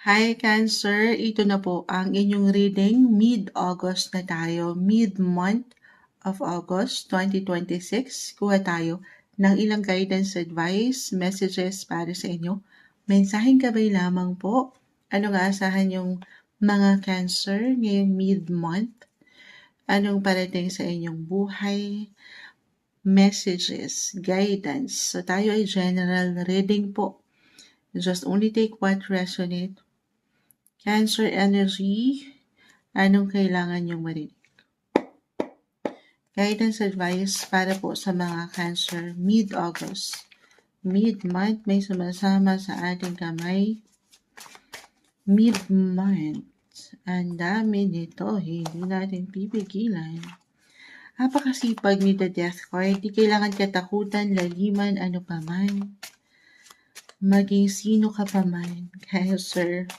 Hi Cancer, ito na po ang inyong reading. Mid-August na tayo, mid-month of August 2026. Kuha tayo ng ilang guidance advice, messages para sa inyo. Mensaheng gabay lamang po. Anong aasahan yung mga Cancer ngayong mid-month? Anong parating sa inyong buhay? Messages, guidance. So tayo ay general reading po. Just only take what resonate. Cancer energy, anong kailangan niyong marinig? Guidance advice para po sa mga Cancer mid-August. Mid-month, may sumasama sa ating kamay. Mid-month. Ang dami nito, hindi natin pipigilan. Napakasipag ni The Death card, di kailangan katakutan, laliman, ano pa man. Maging sino ka pa man, Cancer.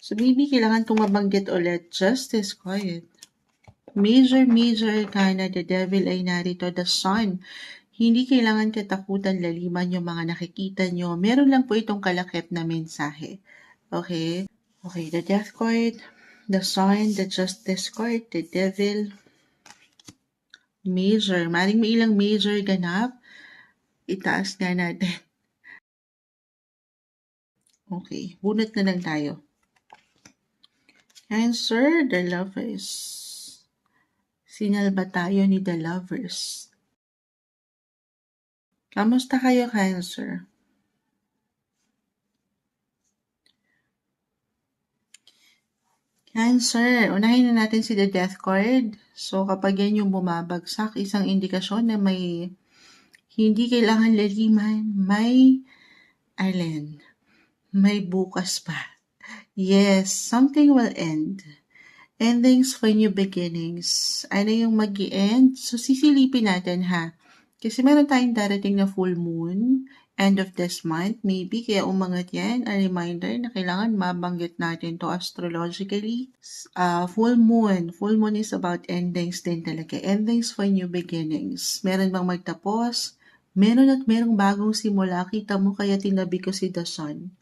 So, maybe kailangan itong mabanggit ulit. Justice card. Major arcana, the devil ay narito, the sun. Hindi kailangan katakutan, laliman yung mga nakikita nyo. Meron lang po itong kalakip na mensahe. Okay? Okay, the death card, the sun, the justice card, the devil. Major. Maring may ilang major ganap. Itaas nga natin. Okay, bunot na lang tayo. Cancer, the lovers. Sinalba tayo ni the lovers. Kamusta kayo, Cancer? Cancer, unahin na natin si the death card. So, kapag yan yung bumabagsak, isang indikasyon na may hindi kailangan laliman, may bukas pa. Yes, something will end. Endings for new beginnings. Ano yung mag-i-end? So, sisilipin natin ha. Kasi meron tayong darating na full moon, end of this month, maybe, kaya umangat yan, a reminder na kailangan mabanggit natin to astrologically. Full moon is about endings din talaga. Endings for new beginnings. Meron bang magtapos? Meron at merong bagong simula. Kita mo kaya tinabi ko si The Sun.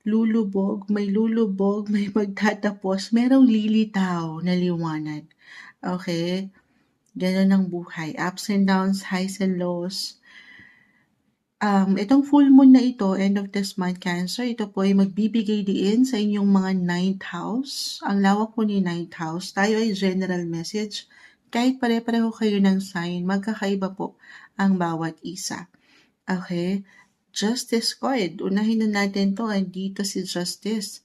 Lulubog, may magtatapos, merong lilitaw na liwanag. Okay? Ganun ang buhay. Ups and downs, highs and lows. Itong full moon na ito, end of this month, Cancer, ito po ay magbibigay diin sa inyong mga 9th house. Ang lawak po ni 9th house. Tayo ay general message. Kahit pare-pareho kayo ng sign, magkakaiba po ang bawat isa. Okay? Justice card. Unahin na natin to. Dito si Justice.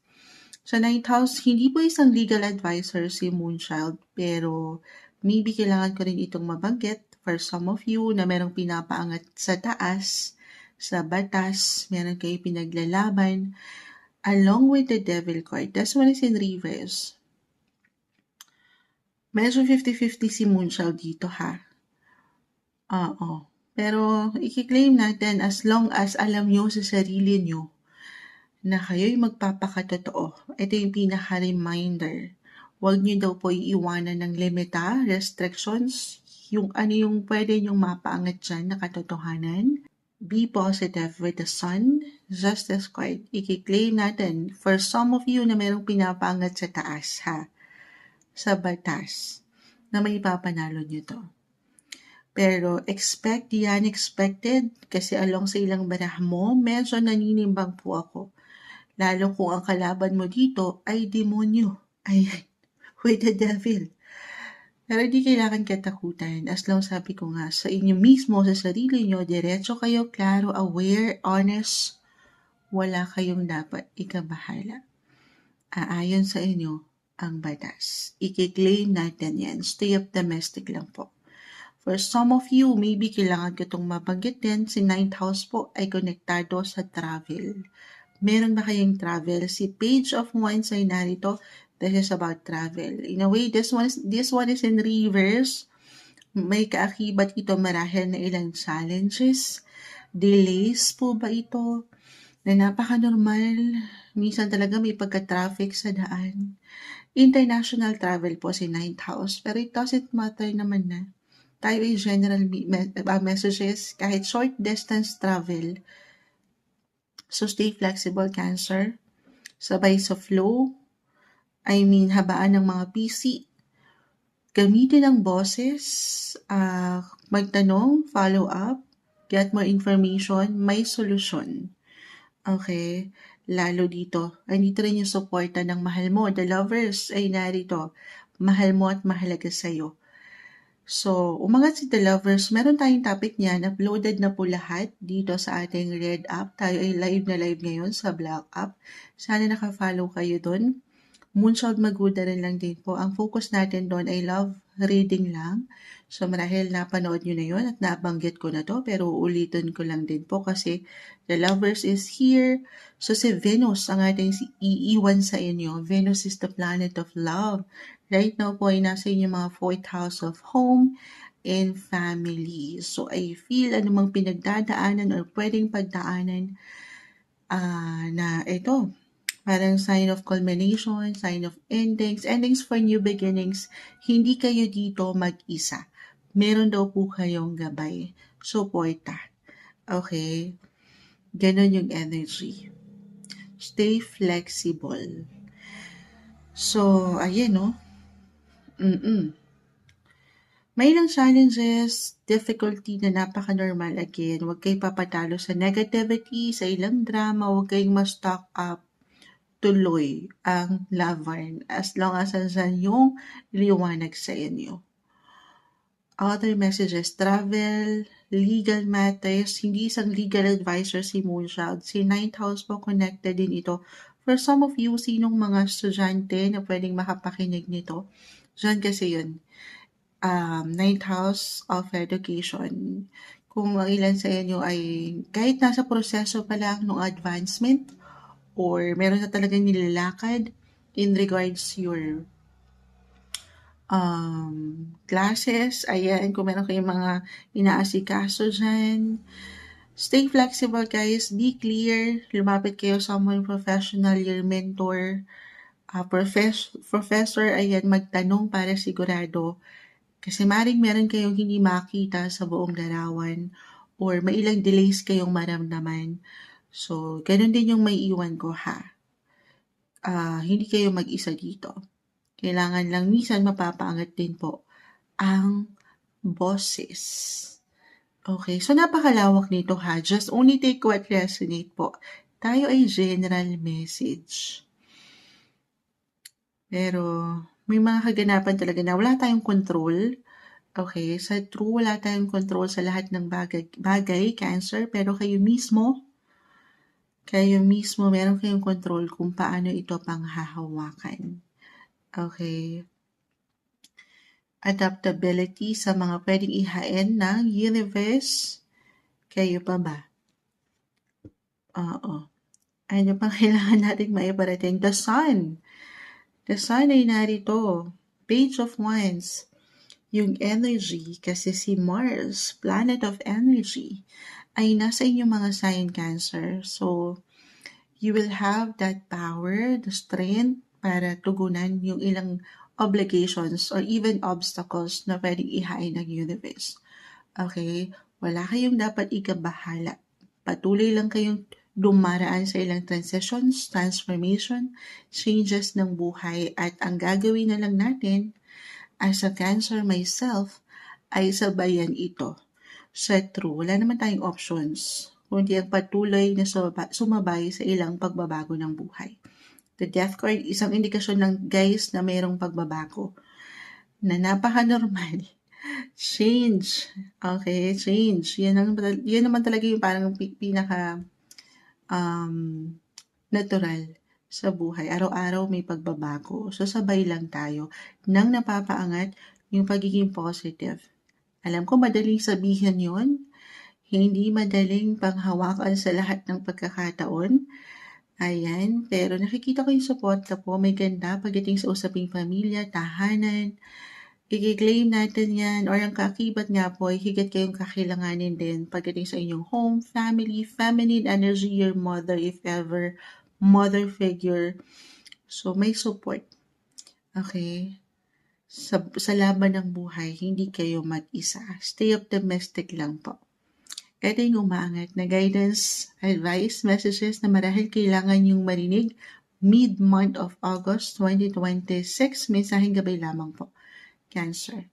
Sa 9th house, hindi po isang legal advisor si Moonchild, pero maybe kailangan ko rin itong mabanggit for some of you na merong pinapaangat sa taas, sa batas, meron kayo pinaglalaban, along with the devil card. This one is in reverse. Medyo 50-50 si Moonchild dito ha. Oo. Pero i-claim natin as long as alam nyo sa sarili nyo na kayo'y magpapakatotoo. Ito yung pinaka-reminder. Huwag nyo daw po iiwanan ng limita, restrictions, yung ano yung pwede nyong mapaangat dyan na katotohanan. Be positive with the sun. Justice card. I-claim natin for some of you na merong pinapaangat sa taas ha. Sa batas na may papanalo nyo to. Pero expect the unexpected kasi along sa ilang barah mo, medyo naninimbang po ako. Lalo kung ang kalaban mo dito ay demonyo. Ay, with the devil. Pero di kailangan katakutan. As long sabi ko nga, sa inyo mismo, sa sarili nyo, diretso kayo, klaro, aware, honest. Wala kayong dapat ikabahala. Aayon sa inyo ang batas. I-claim natin yan. Stay optimistic lang po. For some of you, maybe kailangan ko itong mabanggit din. Si 9th house po ay konektado sa travel. Meron ba kayong travel? Si Page of Wands ay narito. This is about travel. In a way, this one is in reverse. May kaakibat ito marahil na ilang challenges. Delays po ba ito? Na napaka-normal. Minsan talaga may pagka-traffic sa daan. International travel po si 9th house. Pero it doesn't matter naman na. Tayo ay general messages. Kahit short distance travel. So stay flexible, Cancer. sabay sa flow, habaan ng mga PC, gamitin ang boses, magtanong, follow up, get more information, may solusyon. Okay, lalo dito, andito rin yung suporta ng mahal mo. The lovers ay narito. Mahal mo at mahalaga sa'yo. So, umangat si The Lovers, meron tayong topic niyan, uploaded na po lahat dito sa ating Red app. Tayo ay live na live ngayon sa Black app. Sana naka-follow kayo dun. Moonshot Maguda rin lang din po. Ang focus natin doon ay love reading lang. So marahil napanood nyo na yun at nabanggit ko na to, pero ulitin ko lang din po kasi the lovers is here. So si Venus ang ating iiwan sa inyo. Venus is the planet of love. Right now po ay nasa inyo mga 4th house of home and family. So I feel anumang pinagdadaanan or pwedeng pagdaanan na ito, parang sign of culmination, sign of endings for new beginnings. Hindi kayo dito mag-isa. Meron daw po kayong gabay, suporta. Okay? Ganon yung energy. Stay flexible. So, ayan no. May ilang challenges, difficulty na napaka-normal again. Huwag kayong papatalo sa negativity, sa ilang drama, huwag kayong ma-stock up. Tuloy ang laban as long as andyan yung liwanag sa inyo. Other messages, travel, legal matters, hindi isang legal advisor si Moonchild. Si 9th house po connected din ito. For some of you, sinong mga estudyante na pwedeng makapakinig nito? Diyan kasi yun. 9th house of education. Kung ang ilan sa inyo ay kahit nasa proseso pa lang ng advancement, or meron na talagang nilalakad in regards your classes. Ayan, kung meron kayong mga inaasikaso dyan. Stay flexible guys, be clear, lumapit kayo sa someone professional, your mentor, professor, ayan, magtanong para sigurado. Kasi maring meron kayong hindi makita sa buong larawan or may ilang delays kayong maramdaman. So, ganun din yung may iwan ko ha. Hindi kayo mag-isa dito. Kailangan lang minsan mapapaangat din po ang boses. Okay, so napakalawak nito ha. Just only take what resonate po. Tayo ay general message. Pero may mga kaganapan talaga na wala tayong control. Okay, sa true, wala tayong control sa lahat ng bagay, Cancer, pero kayo mismo, meron kayong control kung paano ito panghahawakan. Okay. Adaptability sa mga pwedeng ihain ng universe. Kayo pa ba? Oo. Ano pang kailangan natin maiparating? The Sun. The Sun ay narito. Page of Wands. Yung energy, kasi si Mars, planet of energy, ay nasa inyong mga sign Cancer. So, you will have that power, the strength, para tugunan yung ilang obligations or even obstacles na pwedeng ihain ng universe. Okay? Wala kayong dapat ikabahala. Patuloy lang kayong dumaraan sa ilang transitions, transformation, changes ng buhay at ang gagawin na lang natin as a Cancer myself ay sabayan ito. Sa true, wala naman tayong options kundi ang patuloy na sumabay sa ilang pagbabago ng buhay. The Death card, isang indikasyon ng guys na mayroong pagbabago na napaka-normal. Change. Okay, change. Yan naman talaga yung parang pinaka natural sa buhay. Araw-araw may pagbabago. So sabay lang tayo nang napapaangat yung pagiging positive. Alam ko madaling sabihin yon, hindi madaling panghawakan sa lahat ng pagkakataon. Ayan, pero nakikita ko yung suporta po, may ganda pagdating sa usaping pamilya, tahanan. I-claim natin yan, or ang kakibat nga po ay higit kayong kakailanganin din pagdating sa inyong home, family, feminine energy, your mother if ever, mother figure. So may support. Okay? Sa laban ng buhay, hindi kayo mag-isa. Stay optimistic lang po. Ito yung umaangat na guidance, advice, messages na marahil kailangan yung marinig mid-month of August 2026. Mensaheng gabay lamang po, Cancer.